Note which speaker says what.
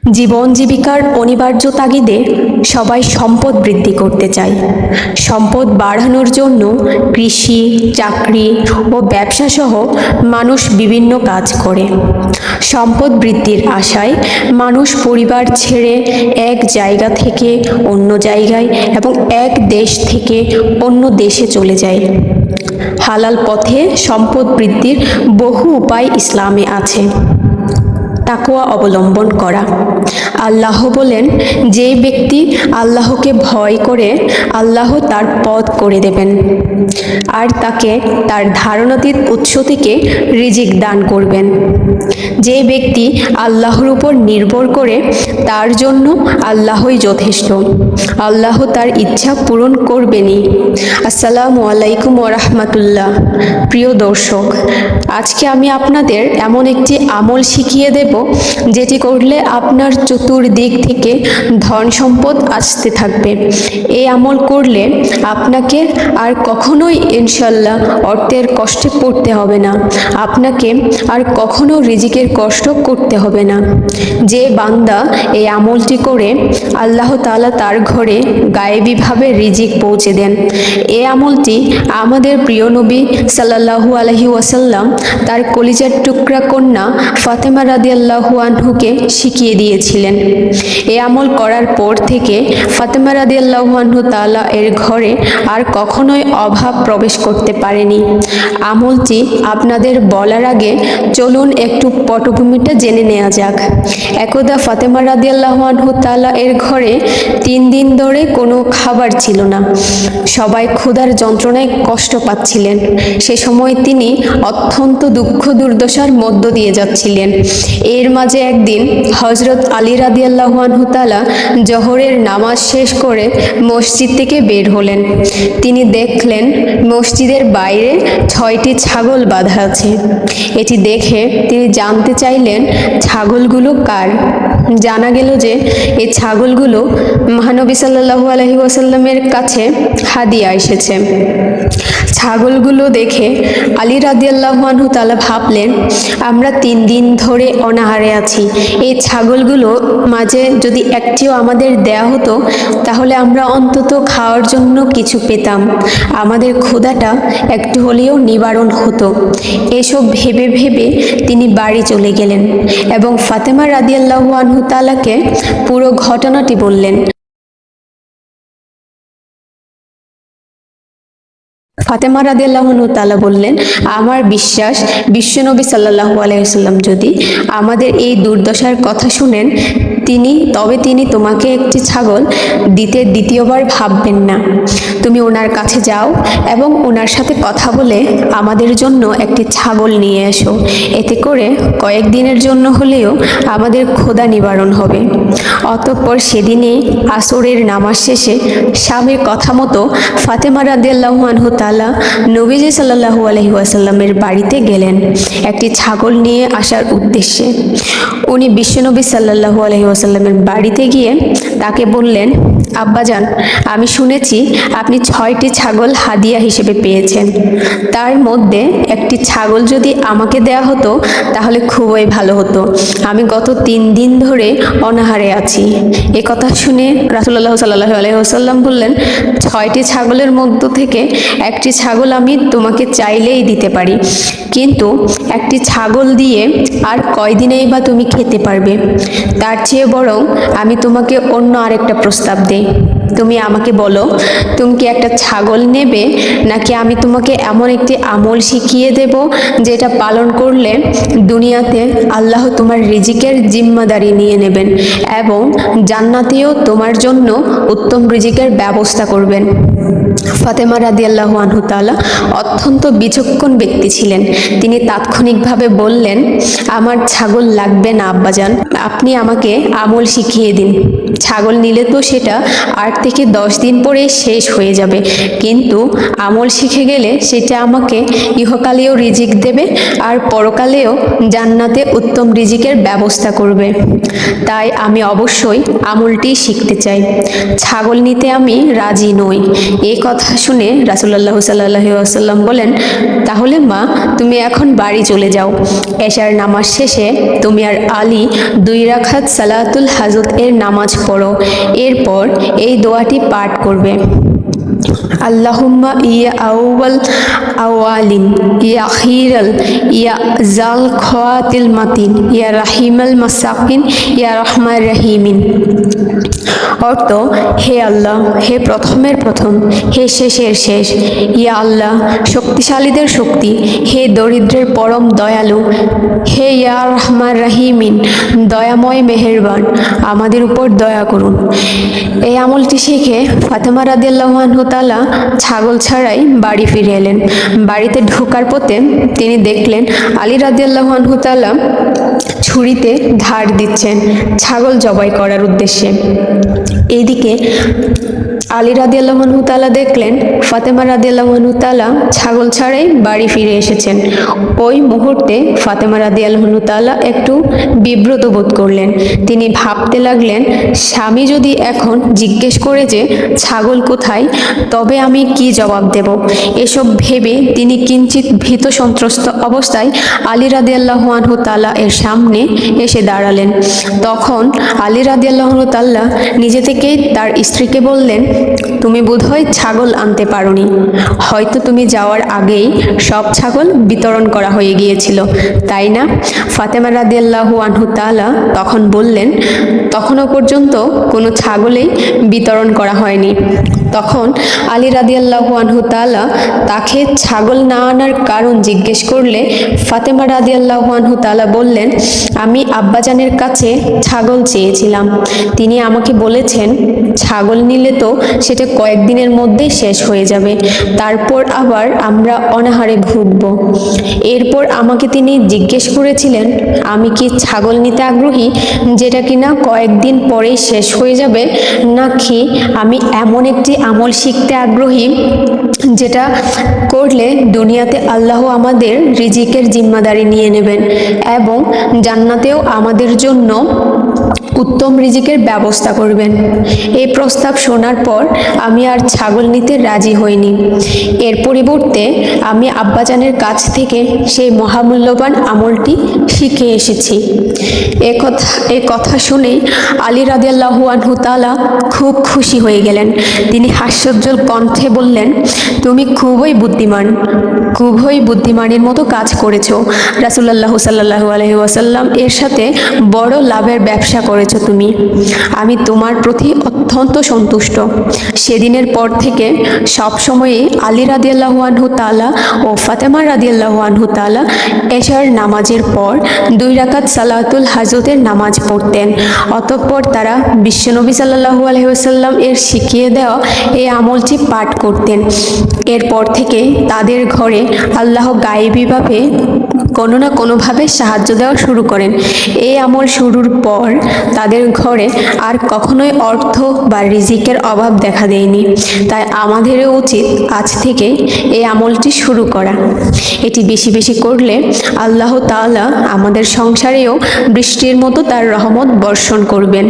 Speaker 1: জীবন জীবিকার অনিবার্য তাগিদে সবাই সম্পদ বৃদ্ধি করতে চায়। সম্পদ বাড়ানোর জন্য কৃষি, চাকরি ও ব্যবসা সহ মানুষ বিভিন্ন কাজ করে। সম্পদ বৃদ্ধির আশায় মানুষ পরিবার ছেড়ে এক জায়গা থেকে অন্য জায়গায় এবং এক দেশ থেকে অন্য দেশে চলে যায়। হালাল পথে সম্পদ বৃদ্ধির বহু উপায় ইসলামে আছে। তাকওয়া অবলম্বন করা। আল্লাহ বলেন, যে ব্যক্তি আল্লাহকে ভয় করে আল্লাহ তার পথ করে দেবেন আর তাকে তার ধারণাতীত উৎস থেকে রিজিক দান করবেন। যে ব্যক্তি আল্লাহর উপর নির্ভর করে তার জন্য আল্লাহই যথেষ্ট। আল্লাহ তার ইচ্ছা পূরণ করবেনই। আসসালামু আলাইকুম ওয়া রাহমাতুল্লাহ। প্রিয় দর্শক, আজকে আমি আপনাদের এমন একটি আমল শিখিয়ে দেব যেটি করলে আপনার চতুর্দিক থেকে ধন সম্পদ আসতে থাকবে। এই আমল করলে আপনাকে আর কখনোই ইনশাল্লাহ অর্থের কষ্টে পড়তে হবে না। আপনাকে আর কখনো রিজিকের কষ্ট করতে হবে না। যে বান্দা এই আমলটি করে আল্লাহ তাআলা তার ঘরে গায়েবীভাবে রিজিক পৌঁছে দেন। এই আমলটি আমাদের প্রিয় নবী সাল্লাল্লাহু আলাইহি ওয়াসাল্লাম তার কলিজার টুকরা কন্যা ফাতেমা রাদিয়াল্লাহু আনহুকে শিখিয়ে দিয়েছিলেন। এই আমল করার পর থেকে ফাতেমা রাদিয়াল্লাহু আনহু তাআলা এর ঘরে আর কখনোই অভাব প্রবেশ করতে পারেনি। আমলটি আপনাদের বলার আগে চলুন একটু পটভূমিটা জেনে নেওয়া যাক। একদা ফাতেমা রাদিয়াল্লাহু আনহু তাআলা এর ঘরে 3 দিন ধরে কোনো খাবার ছিল না। সবাই ক্ষুধার যন্ত্রণায় কষ্ট পাচ্ছিলেন। সে সময় তিনি অত্যন্ত দুঃখ দুর্দশার মধ্য দিয়ে যাচ্ছিলেন। এর মাঝে একদিন হযরত আলী রাদিয়াল্লাহু আনহু তাআলা জোহরের নামাজ শেষ করে মসজিদ থেকে বের হলেন। তিনি দেখলেন মসজিদের বাইরে 6টি ছাগল বাঁধা আছে। এটি দেখে তিনি জানতে চাইলেন ছাগলগুলো কার। জানা গেল যে এই ছাগলগুলো মহানবী সাল্লাল্লাহু আলাইহি ওয়াসাল্লামের কাছে হাদিয়া এসেছে। ছাগলগুলো দেখে আলী রাদিয়াল্লাহু আনহু তাআলা ভাবলেন, আমরা 3 দিন ধরে অনাহারে আছি। এই ছাগলগুলো মাঝে যদি একটিও আমাদের দেয়া হতো তাহলে আমরা অন্তত খাওয়ার জন্য কিছু পেতাম। আমাদের ক্ষুধাটা একটু হলেও নিবারণ হতো। এসব ভেবে ভেবে তিনি বাড়ি চলে গেলেন এবং ফাতেমা রাদিয়াল্লাহু আনহু তাআলাকে পুরো ঘটনাটি বললেন। ফাতেমা রাদিয়াল্লাহু আনহু তাআলা বললেন, আমার বিশ্বাস বিশ্বনবী সাল্লাল্লাহু আলাইহি ওয়াসাল্লাম যদি আমাদের এই দুর্দশার কথা শুনেন তবে তিনি তোমাকে একটি ছাগল দিতে দ্বিতীয়বার ভাববেন না। তুমি ওনার কাছে যাও এবং ওনার সাথে কথা বলে আমাদের জন্য একটি ছাগল নিয়ে এসো। এতে করে কয়েকদিনের জন্য হলেও আমাদের ক্ষুধা নিবারণ হবে। অতঃপর সেদিনই আসরের নামাজ শেষে স্বামীর কথা মতো ফাতেমা রাদিয়াল্লাহু আনহু তাআলা নবীজি সাল্লাল্লাহু আলাইহি ওয়াসাল্লামের বাড়িতে গেলেন একটি ছাগল নিয়ে আসার উদ্দেশ্যে। উনি বিশ্বনবী সাল্লাল্লাহু আলাইহি ওয়াসাল্লামের বাড়িতে গিয়ে তাকে বললেন, আব্বাজান, আমি শুনেছি আপনি 6টি ছাগল হাদিয়া হিসেবে পেয়েছেন। তার মধ্যে একটি ছাগল যদি আমাকে দেয়া হতো তাহলে খুবই ভালো হতো। আমি গত 3 দিন ধরে অনাহারে আছি। এ কথা শুনে রাসূলুল্লাহ সাল্লাল্লাহু আলাইহি ওয়াসাল্লাম বললেন, 6টি ছাগলের মধ্য থেকে একটি ছাগল আমি তোমাকে চাইলেই দিতে পারি, কিন্তু একটি ছাগল দিয়ে আর কয়দিনেই বা তুমি খেতে পারবে? তার চেয়ে বরং আমি তোমাকে অন্য আরেকটা প্রস্তাব দেই। তুমি আমাকে বলো, তুমি কি একটা ছাগল নেবে, নাকি আমি তোমাকে এমন একটি আমল শিখিয়ে দেব যেটা পালন করলে দুনিয়াতে আল্লাহ তোমার রিজিকের জিম্মাদারি নিয়ে নেবেন এবং জান্নাতেও তোমার জন্য উত্তম রিজিকের ব্যবস্থা করবেন। ফাতেমা রাদিয়াল্লাহু আনহু তাআলা অত্যন্ত বিচক্ষণ ব্যক্তি ছিলেন। তিনি তাৎক্ষণিকভাবে বললেন, আমার ছাগল লাগবে না আব্বাজান, আপনি আমাকে আমল শিখিয়ে দিন। ছাগল নিলে তো সেটা 8 থেকে 10 দিন পরে শেষ হয়ে যাবে, কিন্তু আমল শিখে গেলে সেটা আমাকে ইহকালেও রিজিক দেবে আর পরকালেও জান্নাতে উত্তম রিজিকের ব্যবস্থা করবে। তাই আমি অবশ্যই আমলটি শিখতে চাই। ছাগল নিতে আমি রাজি নই। এই কথা কথা শুনে রাসূলুল্লাহ সাল্লাল্লাহু আলাইহি ওয়াসাল্লাম বলেন, তাহলে মা তুমি এখন বাড়ি চলে যাও। এশার নামাজ শেষে তুমি আর আলী 2 রাকাত সালাতুল হাজত এর নামাজ পড়ো। এরপর এই দোয়াটি পাঠ করবে, আল্লাহুম্মা ইয়া আউয়াল আওয়ালিন ইয়া আখিরাল ইয়া জাল খাওয়াতিল মাতিন ইয়া রাহিমাল মাসাকিন ইয়া রহমান রহিমিন। অর্থ, হে আল্লাহ, হে প্রথমের প্রথম, হে শেষের শেষ, ইয়া আল্লাহ শক্তিশালীদের শক্তি, হে দরিদ্রের পরম দয়ালু, হে ইয়া রহমান রহিমিন দয়াময় মেহেরবান, আমাদের উপর দয়া করুন। এই আমলটি শিখে ফাতেমা রাদিয়াল্লাহু আনহা তাআলা ছাগল ছাড়াই বাড়ি ফিরে এলেন। বাড়িতে ঢোকার পথে তিনি দেখলেন আলী রাদিয়াল্লাহু আনহু তাআলা ছুরিতে ধার দিচ্ছেন ছাগল জবাই করার উদ্দেশ্যে। এইদিকে আলী রাদিয়াল্লাহু আনহু তাআলা দেখলেন ফাতেমা রাদিয়াল্লাহু আনহু তাআলা ছাগল ছাড়াই বাড়ি ফিরে এসেছেন। ওই মুহূর্তে ফাতেমা রাদিয়াল্লাহু আনহু তাআলা একটু বিব্রত বোধ করলেন। তিনি ভাবতে লাগলেন, স্বামী যদি এখন জিজ্ঞেস করে যে ছাগল কোথায়, তবে আমি কি জবাব দেব। এসব ভেবে তিনি কিঞ্চিত ভীত সন্ত্রস্ত অবস্থায় আলী রাদিয়াল্লাহু আনহু তাআলা এর সামনে এসে দাঁড়ালেন। তখন আলী রাদিয়াল্লাহু আনহু তাআলা নিজে থেকেই তার স্ত্রীকে বললেন, তুমি বোধহয় ছাগল আনতে পারোনি, হয়তো তুমি যাওয়ার আগেই সব ছাগল বিতরণ করা হয়ে গিয়েছিল, তাই না? ফাতেমা রাদিয়াল্লাহু আনহু তাআলা তখন বললেন, তখনও পর্যন্ত কোনো ছাগলই বিতরণ করা হয়নি। তখন আলী রাদিয়াল্লাহু আনহু তাআলা তাকে ছাগল না আনার কারণ জিজ্ঞেস করলে ফাতেমা রাদিয়াল্লাহু আনহু তাআলা বললেন, আমি আব্বাজানের কাছে ছাগল চেয়েছিলাম, তিনি আমাকে বলেছেন ছাগল নিলে তো সেটা কয়েকদিনের মধ্যেই শেষ হয়ে যাবে, তারপর আবার আমরা অনাহারে ভুগব। এরপর আমাকে তিনি জিজ্ঞেস করেছিলেন আমি কি ছাগল নিতে আগ্রহী যেটা কিনা কয়েকদিন পরেই শেষ হয়ে যাবে, নাকি আমি এমন একটি আমল শিখতে আগ্রহী যেটা করলে দুনিয়াতে আল্লাহ আমাদের রিজিকের জিম্মাদারি নিয়ে নেবেন এবং জান্নাতেও আমাদের জন্য উত্তম রিজিকের ব্যবস্থা করবেন। এই প্রস্তাব শোনার পর আমি আর ছাগল নিতে রাজি হইনি। এর পরিবর্তে আমি আব্বাজানের কাছ থেকে সেই মহামূল্যবান আমলটি শিখে এসেছি। এ কথা শুনেই আলী রাদিয়াল্লাহু আনহু তাআলা খুব খুশি হয়ে গেলেন। তিনি হাস্যোজ্জ্বল কণ্ঠে বললেন, তুমি খুবই বুদ্ধিমানের মতো কাজ করেছো। রাসূলুল্লাহ সাল্লাল্লাহু আলাইহি ওয়াসাল্লাম এর সাথে বড় লাভের ব্যবসা করেছো তুমি। আমি তোমার প্রতি অত্যন্ত সন্তুষ্ট। সেদিনের পর থেকে সবসময়ই আলী রাদিয়াল্লাহু আনহু তাআলা ও ফাতেমা রাদিয়াল্লাহু আনহু তাআলা এশার নামাজের পর 2 রাকাত সালাতুল হাজতের নামাজ পড়তেন। অতঃপর তারা বিশ্বনবী সাল্লাল্লাহু আলাইহি ওয়াসাল্লাম এর শিখিয়ে দেওয়া এই আমলটি পাঠ করতেন। এরপর থেকে তাদের ঘরে আল্লাহ গায়েবীভাবে কোনো না কোনোভাবে সাহায্য দেওয়া শুরু করেন। এই আমল শুরুর পর তাদের ঘরে আর কখনোই অর্থ বা রিজিকের অভাব দেখা দেয়নি। তাই আমাদেরও উচিত আজ থেকে এই আমলটি শুরু করা। এটি বেশি বেশি করলে আল্লাহ তাআলা আমাদের সংসারেও বৃষ্টির মতো তার রহমত বর্ষণ করবেন।